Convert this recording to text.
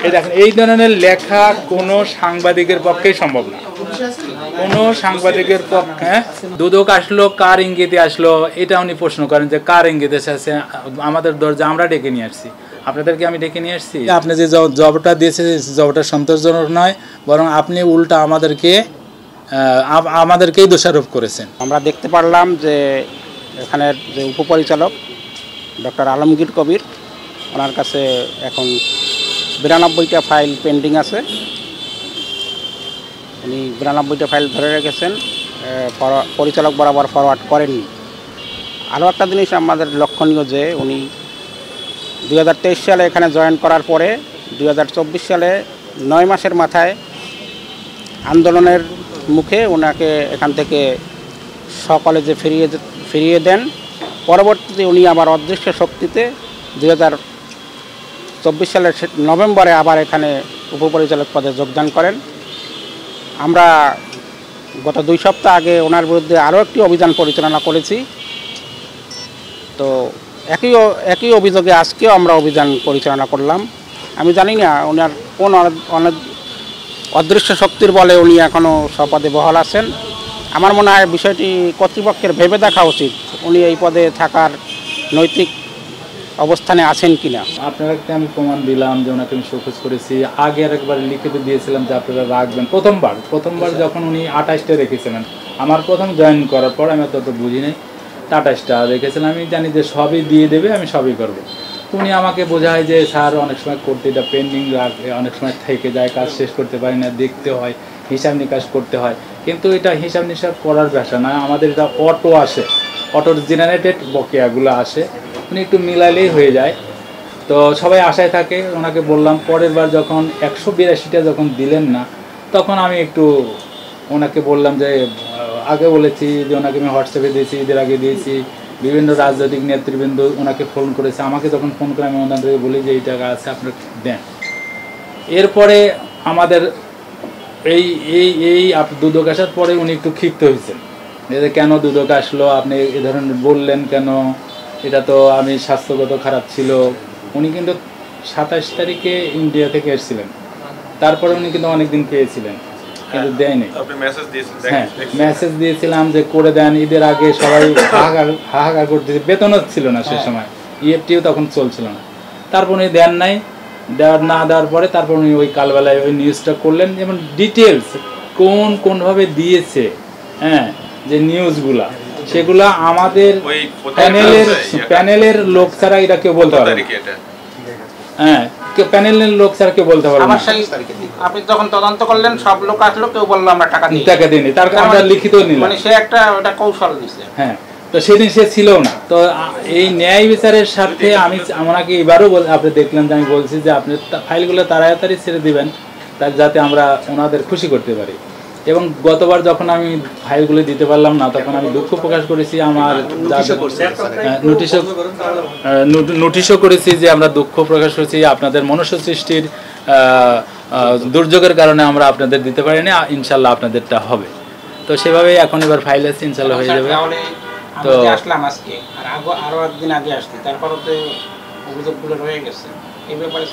এই দেখেন এই ধরনের লেখা কোনো সাংবাদিকের পক্ষেই সম্ভব না, কোনো সাংবাদিকের পক্ষে। দুদক আসলো কার ইঙ্গিতে আসলো এটা উনি প্রশ্ন করেন যে কার ইঙ্গিতে এসেছে, আমাদের দরজা আমরা ডেকে নিয়ে আসছি, আপনাদেরকে আমি ডেকে নিয়ে আসছি। আপনি যে জবটা দিয়েছে জবটা সন্তোষজনক নয়, বরং আপনি উল্টা আমাদেরকেই দোষারোপ করেছেন। আমরা দেখতে পারলাম যে এখানের যে উপপরিচালক ডক্টর আলমগীর কবির, ওনার কাছে এখন 92টা ফাইল পেন্ডিং আছে। উনি 92টা ফাইল ধরে রেখেছেন, পরিচালক বরাবর ফরওয়ার্ড করেননি। আরও একটা জিনিস আমাদের লক্ষণীয় যে উনি 2023 সালে এখানে জয়েন করার পরে 2024 সালে 9 মাসের মাথায় আন্দোলনের মুখে ওনাকে এখান থেকে সকলেজে ফিরিয়ে দেন। পরবর্তীতে উনি আবার অদৃশ্য শক্তিতে 2024 সালের নভেম্বরে আবার এখানে উপপরিচালক পদে যোগদান করেন। আমরা গত 2 সপ্তাহ আগে ওনার বিরুদ্ধে আরও একটি অভিযান পরিচালনা করেছি। তো একই অভিযোগে আজকেও আমরা অভিযান পরিচালনা করলাম। আমি জানি না ওনার কোন অদৃশ্য শক্তির বলে উনি এখনও পদে বহাল আছেন। আমার মনে হয় বিষয়টি কর্তৃপক্ষের ভেবে দেখা উচিত উনি এই পদে থাকার নৈতিক অবস্থানে আছেন কিনা। আপনাদেরকে আমি প্রমাণ দিলাম যে ওনাকে আমি শোকজ করেছি, আগে আরেকবার লিখিত দিয়েছিলাম যে আপনারা রাখবেন। প্রথমবার যখন উনি 28টা রেখেছিলেন, আমার প্রথম জয়েন করার পর আমি তত বুঝি নাই, 28টা রেখেছিলাম। আমি জানি যে সবই দিয়ে দেবে, আমি সবই করবো। উনি আমাকে বোঝায় যে স্যার অনেক সময় করতে এটা পেন্ডিং রাখে, অনেক সময় থেকে যায়, কাজ শেষ করতে পারি না, দেখতে হয়, হিসাব নিকাশ করতে হয়। কিন্তু এটা হিসাব নিকাশ করার ভাষা না, আমাদের এটা অটো আসে, অটোর জেনারেটেড বকেয়াগুলো আসে, উনি একটু মিলালেই হয়ে যায়। তো সবাই আশায় থাকে। ওনাকে বললাম পরের বার যখন 182টা যখন দিলেন না, তখন আমি একটু ওনাকে বললাম যে আগে বলেছি যে ওনাকে আমি হোয়াটসঅ্যাপে দিয়েছি, ঈদের আগে দিয়েছি, বিভিন্ন রাজনৈতিক নেতৃবৃন্দ ওনাকে ফোন করেছে। আমাকে যখন ফোন করে আমি ওনাদেরকে বলি যে এই টাকা আছে আপনার দেন। এরপরে আমাদের এই দুদক আসার পরে উনি একটু ক্ষিপ্ত হয়েছেন যে কেন দুদক আসলো, আপনি এ ধরনের বললেন কেন, এটা তো আমি স্বাস্থ্যগত খারাপ ছিল। উনি কিন্তু 27 তারিখে ইন্ডিয়া থেকে এসেছিলেন, তারপরে উনি কিন্তু অনেকদিন পেয়েছিলেন কিন্তু দেয়নি। হ্যাঁ, মেসেজ দিয়েছিলাম যে করে দেন, ঈদের আগে সবাই হাহাকার করতেছে, বেতনও ছিল না সে সময়, ইএফটিও তখন চলছিল না। তারপর উনি দেন নাই, দেওয়ার পরে তারপর উনি ওই কালবেলায় ওই নিউজটা করলেন, যেমন ডিটেলস কোনভাবে দিয়েছে, হ্যাঁ, যে নিউজগুলা সেগুলা আমাদের প্যানেলের লোক ছাড়া এটা কেউ বলতে পারে না। হ্যাঁ, প্যানেলের লোক ছাড়া কেউ বলতে পারে না। আপনি যখন তদন্ত করলেন সব লোক আসলো, কেউ বললো আমরা টাকা দিইনি, তার আমরা লিখিত নিলাম, মানে সে একটা ওটা কৌশল নিছে। হ্যাঁ, তো সেদিন সে ছিল না। তো এই ন্যায় বিচারের স্বার্থে আমি ওনাকে এবারও আপনি দেখলেন যে আমি বলছি যে আপনি ফাইলগুলো তাড়াতাড়ি ছেড়ে দিবেন, তার যাতে আমরা ওনাদের খুশি করতে পারি। এবং গতবার যখন আমি ফাইলগুলো দিতে পারলাম না, তখন আমি দুঃখ প্রকাশ করেছি, আমার নোটিশও করেছি যে আমরা দুঃখ প্রকাশ করেছি আপনাদের মনুষ্য সৃষ্টির দুর্যোগের কারণে আমরা আপনাদের দিতে পারিনি, ইনশাল্লাহ আপনাদেরটা হবে। তো সেভাবেই এখন এবার ফাইল আছে, ইনশাল্লাহ হয়ে যাবে। তো আসলাম আজকে, আর আরো একদিন আগে আসছি, তারপরও তো অভিযোগগুলো রয়ে গেছে এই ব্যাপারে।